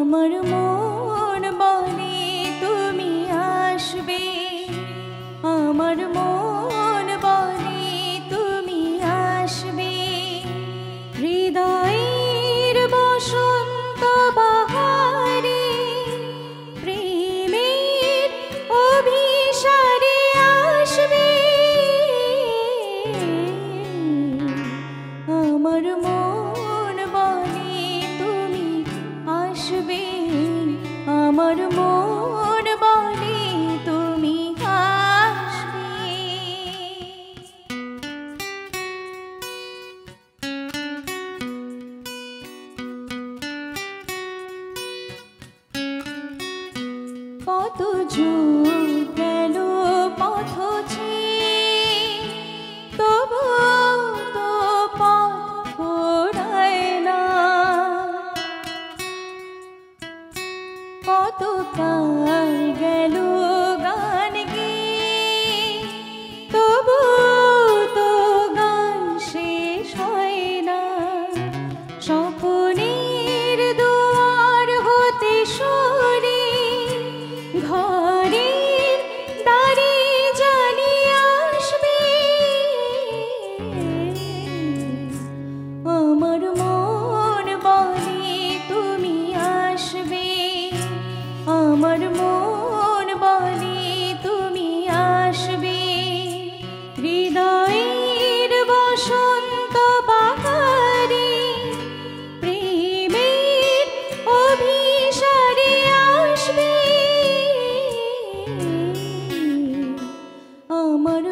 আমার মন বলে তুমি আসবে, আমার মন বলে তুমি আসবে, হৃদয়ের বসন্ত বাহারে প্রেমের অভিসারে আসবে। আমার মন বলে তুমি আসবে, আমার মন বলে তুমি আসবে। কত যুগ গেল পথ চেয়ে, তবু তো পথ ঘোরায় না। কত কাল গেল গান গেয়ে, তবু তো গান শেষ হয় না। স্বপ্নের দুয়ার হতে সরে ঘরের দ্বারে জানি আসবে। আমার মন বলে তুমি আসবে, আমার মন বলে তুমি আসবে, হৃদয়ের বসন্ত বাহারে প্রেমের অভিসারে আসবে। আমার